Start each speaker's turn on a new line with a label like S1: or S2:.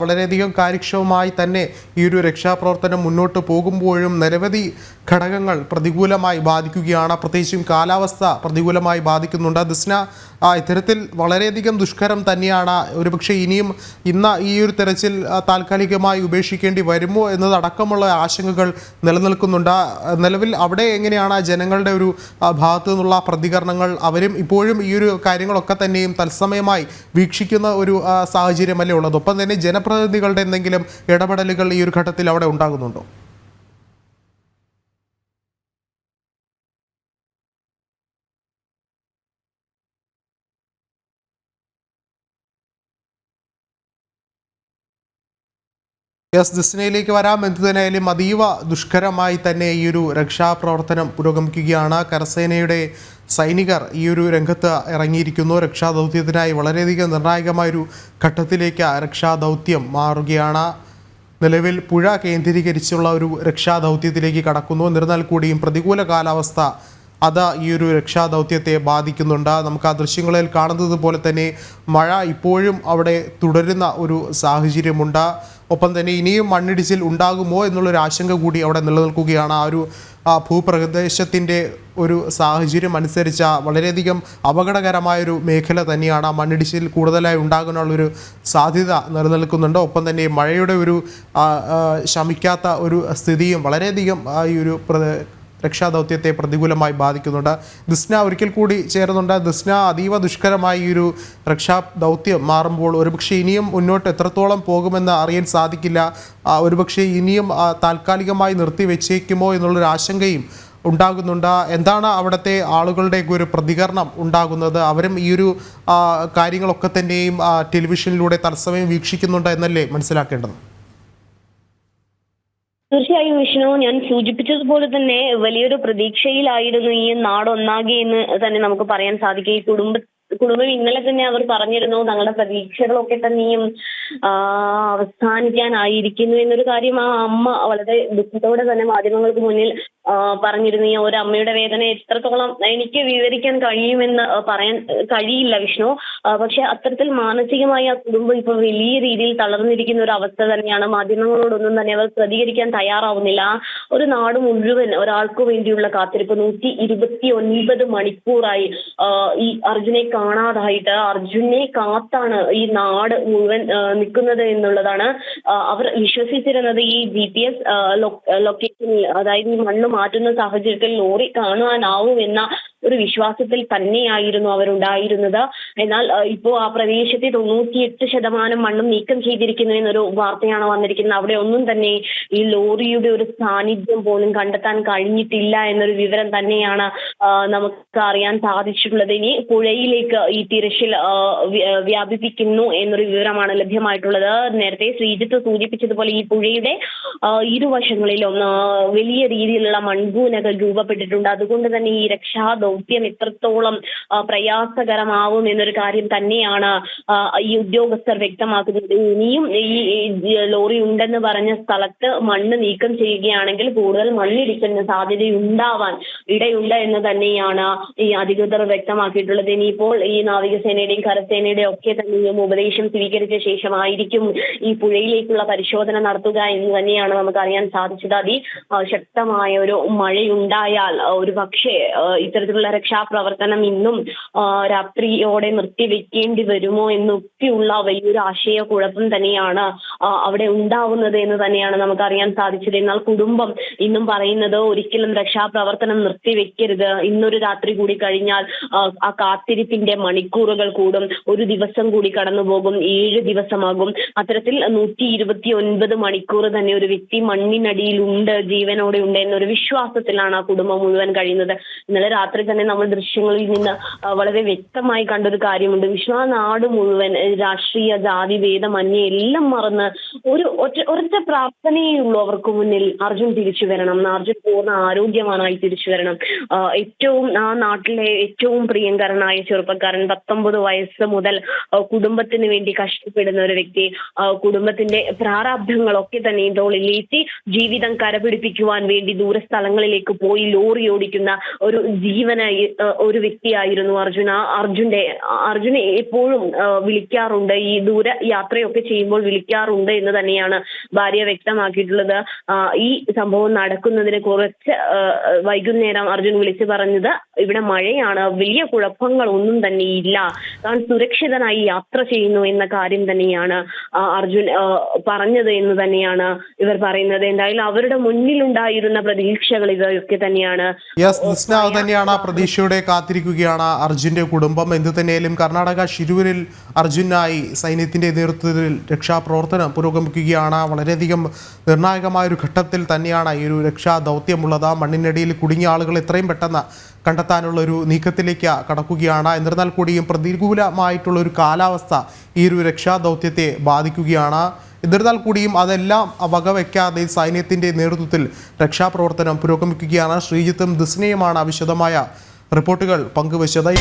S1: വളരെയധികം കാര്യക്ഷമമായി തന്നെ ഈ ഒരു രക്ഷാപ്രവർത്തനം മുന്നോട്ട് പോകുമ്പോഴും നിരവധി ഘടകങ്ങൾ പ്രതികൂലമായി ബാധിക്കുകയാണ്. പ്രത്യേകിച്ചും കാലാവസ്ഥ പ്രതികൂലമായി ബാധിക്കുന്നുണ്ട്. ദിസ്ന, ഇത്തരത്തിൽ വളരെയധികം ദുഷ്കരം തന്നെയാണ്. ഒരുപക്ഷെ ഇനിയും ഈ ഒരു തെരച്ചിൽ താൽക്കാലികമായി ഉപേക്ഷിക്കേണ്ടി വരുമോ എന്നതടക്കമുള്ള ആശങ്കകൾ നിലനിൽക്കുന്നുണ്ട്. നിലവിൽ അവിടെ എങ്ങനെയാണ് ജനങ്ങളുടെ ഒരു ഭാഗത്തു നിന്നുള്ള പ്രതികരണങ്ങൾ? അവരും ഇപ്പോഴും ഈ ഒരു കാര്യങ്ങളൊക്കെ തന്നെയും തത്സമയമായി വീക്ഷിക്കുന്ന ഒരു സാഹചര്യമല്ലേ ഉള്ളത്? ഒപ്പം തന്നെ ജനപ്രതിനിധികളുടെ എന്തെങ്കിലും ഇടപെടലുകൾ ഈ ഒരു ഘട്ടത്തിൽ അവിടെ ഉണ്ടാകുന്നുണ്ടോ? ദിസ്നയിലേക്ക് വരാം. എന്തു തന്നെയായാലും അതീവ ദുഷ്കരമായി തന്നെ ഈ ഒരു രക്ഷാപ്രവർത്തനം പുരോഗമിക്കുകയാണ്. കരസേനയുടെ സൈനികർ ഈ ഒരു രംഗത്ത് ഇറങ്ങിയിരിക്കുന്നു. രക്ഷാദൗത്യത്തിനായി വളരെയധികം നിർണായകമായൊരു ഘട്ടത്തിലേക്ക് രക്ഷാദൗത്യം മാറുകയാണ്. നിലവിൽ പുഴ കേന്ദ്രീകരിച്ചുള്ള ഒരു രക്ഷാദൗത്യത്തിലേക്ക് കടക്കുന്നു. എന്നിരുന്നാൽ കൂടിയും പ്രതികൂല കാലാവസ്ഥ അത് ഈ ഒരു രക്ഷാദൗത്യത്തെ ബാധിക്കുന്നുണ്ട്. നമുക്ക് ആ ദൃശ്യങ്ങളിൽ കാണുന്നത് പോലെ തന്നെ മഴ ഇപ്പോഴും അവിടെ തുടരുന്ന ഒരു സാഹചര്യമുണ്ട്. ഒപ്പം തന്നെ ഇനിയും മണ്ണിടിച്ചിൽ ഉണ്ടാകുമോ എന്നുള്ളൊരു ആശങ്ക കൂടി അവിടെ നിലനിൽക്കുകയാണ്. ആ ഒരു ഭൂപ്രദേശത്തിൻ്റെ ഒരു സാഹചര്യം അനുസരിച്ച വളരെയധികം അപകടകരമായൊരു മേഖല തന്നെയാണ്. മണ്ണിടിച്ചിൽ കൂടുതലായി ഉണ്ടാകാനുള്ളൊരു സാധ്യത നിലനിൽക്കുന്നുണ്ട്. ഒപ്പം തന്നെ മഴയുടെ ഒരു ശമിക്കാത്ത ഒരു സ്ഥിതിയും വളരെയധികം ഈ ഒരു രക്ഷാദൗത്യത്തെ പ്രതികൂലമായി ബാധിക്കുന്നുണ്ട്. ദിസ്ന ഒരിക്കൽ കൂടി ചേരുന്നുണ്ട്. ദിസ്ന, അതീവ ദുഷ്കരമായി ഈ ഒരു രക്ഷാദൗത്യം മാറുമ്പോൾ ഒരുപക്ഷെ ഇനിയും മുന്നോട്ട് എത്രത്തോളം പോകുമെന്ന് അറിയാൻ സാധിക്കില്ല. ഒരുപക്ഷെ ഇനിയും താൽക്കാലികമായി നിർത്തിവെച്ചേക്കുമോ എന്നുള്ളൊരു ആശങ്കയും ഉണ്ടാകുന്നുണ്ട്. എന്താണ് അവിടുത്തെ ആളുകളുടെ ഒരു പ്രതികരണം ഉണ്ടാകുന്നത്? അവരും ഈ ഒരു കാര്യങ്ങളൊക്കെ തന്നെയും ടെലിവിഷനിലൂടെ തത്സമയം വീക്ഷിക്കുന്നുണ്ട് എന്നല്ലേ മനസ്സിലാക്കേണ്ടത്?
S2: തീർച്ചയായും വിഷ്ണു, ഞാൻ സൂചിപ്പിച്ചതുപോലെ തന്നെ വലിയൊരു പ്രതീക്ഷയിലായിരുന്നു ഈ നാടൊന്നാകെ എന്ന് തന്നെ നമുക്ക് പറയാൻ സാധിക്കും. ഈ കുടുംബം ഇന്നലെ തന്നെ അവർ പറഞ്ഞിരുന്നു, ഞങ്ങളുടെ പ്രതീക്ഷകളൊക്കെ തന്നെയും അവസാനിക്കാനായിരിക്കുന്നു എന്നൊരു കാര്യം ആ അമ്മ വളരെ ദുഃഖത്തോടെ തന്നെ മാധ്യമങ്ങൾക്ക് മുന്നിൽ പറഞ്ഞിരുന്നു. ഈ ഒരു അമ്മയുടെ വേദന എത്രത്തോളം എനിക്ക് വിവരിക്കാൻ കഴിയുമെന്ന് പറയാൻ കഴിയില്ല വിഷ്ണു. പക്ഷെ അത്തരത്തിൽ മാനസികമായി ആ കുടുംബം ഇപ്പൊ വലിയ രീതിയിൽ തളർന്നിരിക്കുന്ന ഒരു അവസ്ഥ തന്നെയാണ്. മാധ്യമങ്ങളോടൊന്നും തന്നെ അവർ പ്രതികരിക്കാൻ തയ്യാറാവുന്നില്ല. ഒരു നാട് മുഴുവൻ ഒരാൾക്ക് വേണ്ടിയുള്ള കാത്തിരിപ്പ് 129 മണിക്കൂറായി ഈ അർജുനെ കാണാതായിട്ട്. അർജുനെ കാത്താണ് ഈ നാട് മുഴുവൻ നിൽക്കുന്നത് എന്നുള്ളതാണ് അവർ വിശ്വസിച്ചിരുന്നത്. ഈ GPS ലൊക്കേഷനിൽ, അതായത് ഈ മണ്ണ് മാറ്റുന്ന സാഹചര്യത്തിൽ ലോറി കാണുവാനാവുമെന്ന ഒരു വിശ്വാസത്തിൽ തന്നെയായിരുന്നു അവരുണ്ടായിരുന്നത്. എന്നാൽ ഇപ്പോൾ ആ പ്രദേശത്തെ 98% മണ്ണും നീക്കം ചെയ്തിരിക്കുന്നു എന്നൊരു വാർത്തയാണ് വന്നിരിക്കുന്നത്. അവിടെ ഒന്നും തന്നെ ഈ ലോറിയുടെ ഒരു സാന്നിധ്യം പോലും കണ്ടെത്താൻ കഴിഞ്ഞിട്ടില്ല എന്നൊരു വിവരം തന്നെയാണ് നമുക്ക് അറിയാൻ സാധിച്ചിട്ടുള്ളത്. ഇനി പുഴയിലേക്ക് ഈ തിരച്ചിൽ വ്യാപിപ്പിക്കുന്നു എന്നൊരു വിവരമാണ് ലഭ്യമായിട്ടുള്ളത്. നേരത്തെ ശ്രീജിത്ത് സൂചിപ്പിച്ചതുപോലെ ഈ പുഴയുടെ ഇരുവശങ്ങളിലും വലിയ രീതിയിലുള്ള മൺകൂനകൾ രൂപപ്പെട്ടിട്ടുണ്ട്. അതുകൊണ്ട് തന്നെ ഈ ദൗത്യം എത്രത്തോളം പ്രയാസകരമാവും എന്നൊരു കാര്യം തന്നെയാണ് ഈ ഉദ്യോഗസ്ഥർ വ്യക്തമാക്കുന്നത്. ഇനിയും ഈ ലോറി ഉണ്ടെന്ന് പറഞ്ഞ സ്ഥലത്ത് മണ്ണ് നീക്കം ചെയ്യുകയാണെങ്കിൽ കൂടുതൽ മണ്ണിടിക്കുന്ന സാധ്യതയുണ്ടാവാൻ ഇടയുണ്ട് എന്ന് തന്നെയാണ് ഈ അധികൃതർ വ്യക്തമാക്കിയിട്ടുള്ളത്. ഇനിയിപ്പോൾ ഈ നാവികസേനയുടെയും കരസേനയുടെയും ഒക്കെ തന്നെയും ഉപദേശം സ്വീകരിച്ച ശേഷമായിരിക്കും ഈ പുഴയിലേക്കുള്ള പരിശോധന നടത്തുക എന്ന് തന്നെയാണ് നമുക്ക് അറിയാൻ സാധിച്ചത്. അതിശക്തമായ ഒരു മഴയുണ്ടായാൽ ഒരു പക്ഷേ ഇത്തരത്തിലുള്ള രക്ഷാപ്രവർത്തനം ഇന്നും രാത്രിയോടെ നിർത്തിവെക്കേണ്ടി വരുമോ എന്നൊക്കെയുള്ള വലിയൊരു ആശയക്കുഴപ്പം തന്നെയാണ് അവിടെ ഉണ്ടാവുന്നത് എന്ന് തന്നെയാണ് നമുക്ക് അറിയാൻ സാധിച്ചത്. എന്നാൽ കുടുംബം ഇന്നും പറയുന്നത് ഒരിക്കലും രക്ഷാപ്രവർത്തനം നിർത്തിവെക്കരുത്. ഇന്നൊരു രാത്രി കൂടി കഴിഞ്ഞാൽ ആ കാത്തിരിപ്പിന്റെ മണിക്കൂറുകൾ കൂടും. ഒരു ദിവസം കൂടി കടന്നു പോകും, 7 ദിവസമാകും. അത്തരത്തിൽ 129 മണിക്കൂർ തന്നെ ഒരു വ്യക്തി മണ്ണിനടിയിലുണ്ട്, ജീവനോടെ ഉണ്ട് എന്നൊരു വിശ്വാസത്തിലാണ് ആ കുടുംബം മുഴുവൻ കഴിയുന്നത്. ഇന്നലെ രാത്രി തന്നെ നമ്മൾ ദൃശ്യങ്ങളിൽ നിന്ന് വളരെ വ്യക്തമായി കണ്ടൊരു കാര്യമുണ്ട് വിഷ്ണു. ആ നാട് മുഴുവൻ രാഷ്ട്രീയ ജാതി ഭേദമന്യേ എല്ലാം മറന്ന് ഒരൊറ്റ പ്രാർത്ഥനയേ ഉള്ളൂ അവർക്ക് മുന്നിൽ. അർജുൻ തിരിച്ചു വരണം, അർജുൻ പൂർണ്ണ ആരോഗ്യവാനായി തിരിച്ചു വരണം. ആ നാട്ടിലെ ഏറ്റവും പ്രിയങ്കരനായ ചെറുപ്പക്കാരൻ, 19 വയസ്സ് മുതൽ കുടുംബത്തിന് വേണ്ടി കഷ്ടപ്പെടുന്ന ഒരു വ്യക്തി, കുടുംബത്തിന്റെ പ്രാരാബ്ധങ്ങളൊക്കെ തന്നെ തോളിലേറ്റി ജീവിതം കരപിടിപ്പിക്കുവാൻ വേണ്ടി ദൂരസ്ഥലങ്ങളിലേക്ക് പോയി ലോറി ഓടിക്കുന്ന ഒരു ജീവന സുരക്ഷിതനായി ഒരു വ്യക്തിയായിരുന്നു അർജുൻ. അർജുനെ എപ്പോഴും വിളിക്കാറുണ്ട്, ഈ ദൂര യാത്രയൊക്കെ ചെയ്യുമ്പോൾ വിളിക്കാറുണ്ട് എന്ന് തന്നെയാണ് ഭാര്യ വ്യക്തമാക്കിയിട്ടുള്ളത്. ഈ സംഭവം നടക്കുന്നതിന് കുറച്ച് വൈകുന്നേരം അർജുൻ വിളിച്ചു പറഞ്ഞത് ഇവിടെ മഴയാണ്, വലിയ കുഴപ്പങ്ങളൊന്നും തന്നെ ഇല്ല, താൻ സുരക്ഷിതനായി യാത്ര ചെയ്യുന്നു എന്ന കാര്യം തന്നെയാണ് അർജുൻ പറഞ്ഞത് എന്ന് തന്നെയാണ് ഇവർ പറയുന്നത്. എന്തായാലും അവരുടെ മുന്നിലുണ്ടായിരുന്ന പ്രതീക്ഷകൾ ഇവയൊക്കെ തന്നെയാണ്.
S1: തന്നെയാണ് പ്രതീക്ഷയോടെ കാത്തിരിക്കുകയാണ് അർജുന്റെ കുടുംബം. എന്ത് തന്നെയാലും കർണാടക ശിരൂരിൽ അർജുനായി സൈന്യത്തിന്റെ നേതൃത്വത്തിൽ രക്ഷാപ്രവർത്തനം പുരോഗമിക്കുകയാണ്. വളരെയധികം നിർണായകമായ ഒരു ഘട്ടത്തിൽ തന്നെയാണ് ഈ ഒരു രക്ഷാ ദൗത്യമുള്ളത്. മണ്ണിനടിയിൽ കുടുങ്ങിയ ആളുകൾ എത്രയും പെട്ടെന്ന് കണ്ടെത്താനുള്ള ഒരു നീക്കത്തിലേക്ക് കടക്കുകയാണ്. എന്നിരുന്നാൽ കൂടിയും പ്രതികൂലമായിട്ടുള്ള ഒരു കാലാവസ്ഥ ഈ ഒരു രക്ഷാ ദൗത്യത്തെ ബാധിക്കുകയാണ്. എന്നിരുന്നാൽ കൂടിയും അതെല്ലാം വകവയ്ക്കാതെ സൈന്യത്തിൻ്റെ നേതൃത്വത്തിൽ രക്ഷാപ്രവർത്തനം പുരോഗമിക്കുകയാണ്. ശ്രീജിത്തും ദിസ്നയുമാണ് വിശദമായ റിപ്പോർട്ടുകൾ പങ്കുവച്ചത്.